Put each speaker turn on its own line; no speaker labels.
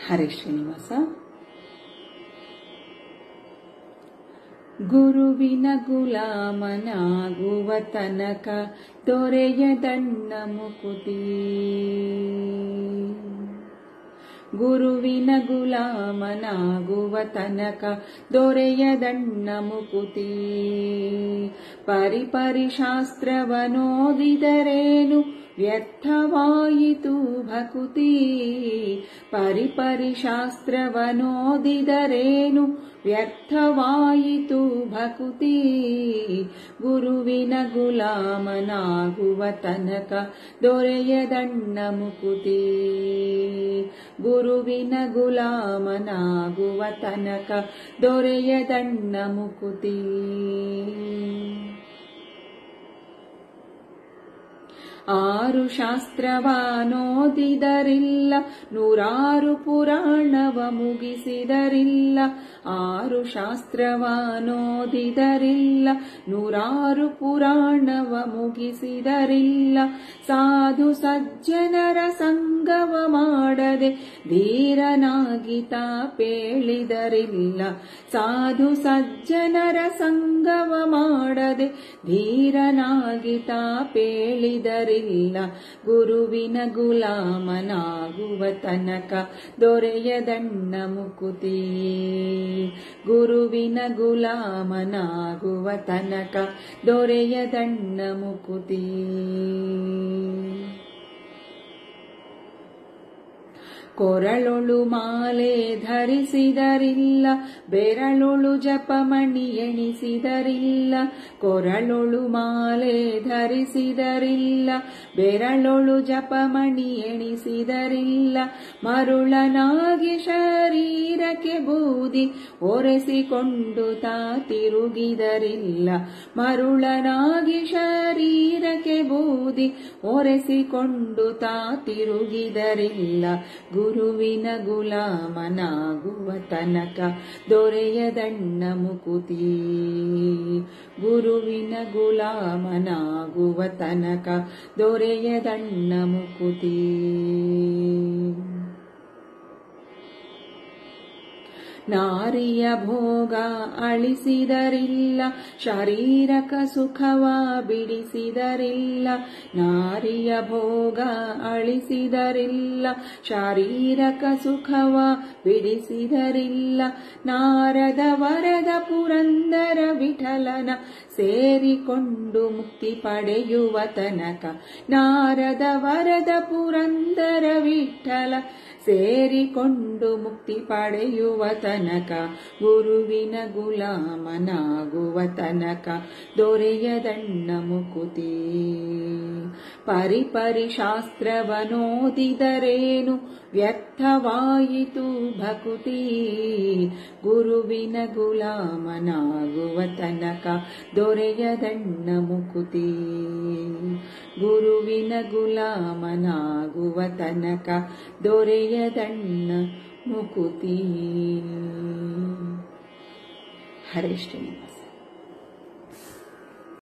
ಹರೇ ಶ್ರೀನಿವಾಸ. ಗುರುವಿನ ಗುಲಾಮನಾಗುವ ತನಕ ದೊರೆಯದಣ್ಣ ಮುಕುತಿ. ಗುರುವಿನ ಗುಲಾಮನಾಗುವ ತನಕ ದೊರೆಯದಣ್ಣ ಮುಕುತಿ. ಪರಿಪರಿ ಶಾಸ್ತ್ರವನೋದಿದರೇನು ವ್ಯರ್ಥವಾಯಿತು ಭಕುತಿ. ಪರಿಪರಿ ಶಾಸ್ತ್ರವನೋದಿದರೇನು ವ್ಯರ್ಥವಾಯಿತು ಭಕುತಿ. ಗುರುವಿನ ಗುಲಾಮನಾಗುವ ತನಕ ದೊರೆಯದಣ್ಣ ಮುಕುತಿ. ಗುರುವಿನ ಗುಲಾಮನಾಗುವ ತನಕ ದೊರೆಯದಣ್ಣ ಮುಕುತಿ. ಆರು ಶಾಸ್ತ್ರವನೋದಿದರಿಲ್ಲ, ನೂರಾರು ಪುರಾಣವ ಮುಗಿಸಿದರಿಲ್ಲ. ಆರು ಶಾಸ್ತ್ರವನೋದಿದರಿಲ್ಲ, ನೂರಾರು ಪುರಾಣವ ಮುಗಿಸಿದರಿಲ್ಲ. ಸಾಧು ಸಜ್ಜನರ ಸಂಗವ ಮಾಡದೆ ಧೀರನಾಗಿತ ಪೇಳಿದರಿಲ್ಲ. ಸಾಧು ಸಜ್ಜನರ ಸಂಗವ ಮಾಡದೆ ಧೀರನಾಗಿತ ಪೇಳಿದರಿಲ್ಲ. ಗುರುವಿನ ಗುಲಾಮನಾಗುವ ತನಕ ದೊರೆಯದಣ್ಣ ಮುಕುತಿ. ಗುರುವಿನ ಗುಲಾಮನಾಗುವ ತನಕ ದೊರೆಯದಣ್ಣ ಮುಕುತಿ. ಕೊರಳೊಳು ಮಾಲೆ ಧರಿಸಿದರಿಲ್ಲ, ಬೆರಳೊಳು ಜಪಮಣಿ ಎಣಿಸಿದರಿಲ್ಲ. ಕೊರಳೊಳು ಮಾಲೆ ಧರಿಸಿದರಿಲ್ಲ, ಬೆರಳೊಳು ಜಪಮಣಿ ಎಣಿಸಿದರಿಲ್ಲ. ಮರುಳನಾಗಿ ಶರೀರಕ್ಕೆ ಬೂದಿ ಒರೆಸಿಕೊಂಡು ತಾ ತಿರುಗಿದರಿಲ್ಲ. ಮರುಳನಾಗಿ ಶರೀರಕ್ಕೆ ಬೂದಿ ಒರೆಸಿಕೊಂಡು ತಾ ತಿರುಗಿದರಿಲ್ಲ. ಗುರುವಿನ ಗುಲಾಮನಾಗುವ ತನಕ ದೊರೆಯದಣ್ಣ ಮುಕುತಿ. ಗುರುವಿನ ಗುಲಾಮನಾಗುವ ತನಕ ದೊರೆಯದಣ್ಣ ಮುಕುತಿ. ನಾರಿಯ ಭೋಗ ಅಳಿಸಿದರಿಲ್ಲ, ಶಾರೀರಕ ಸುಖವ ಬಿಡಿಸಿದರಿಲ್ಲ. ನಾರಿಯ ಭೋಗ ಅಳಿಸಿದರಿಲ್ಲ, ಶಾರೀರಕ ಸುಖವ ಬಿಡಿಸಿದರಿಲ್ಲ. ನಾರದ ವರದ ಪುರಂದರ ವಿಠಲನ ಸೇರಿಕೊಂಡು ಮುಕ್ತಿ ಪಡೆಯುವ ತನಕ. ನಾರದ ವರದ ಪುರಂದರ ವಿಠಲ ಸೇರಿಕೊಂಡು ಮುಕ್ತಿ ಪಡೆಯುವ ತನಕ. ಗುರುವಿನ ಗುಲಾಮನಾಗುವ ತನಕ ದೊರೆಯದಣ್ಣ ಮುಕುತಿ. ಪರಿಪರಿ ಶಾಸ್ತ್ರವನೋದಿದರೇನು ವ್ಯರ್ಥವಾಯಿತು ಭಕುತಿ. ಗುರುವಿನ ಗುಲಾಮನಾಗುವ ತನಕ ದೊರೆಯದಣ್ಣ ಮುಕುತಿ. ಗುರುವಿನ ಗುಲಾಮನಾಗುವ ತನಕ ದೊರೆಯದಣ್ಣ ಮುಕುತಿ. ಹರೇ ಶ್ರೀನಿವಾಸ.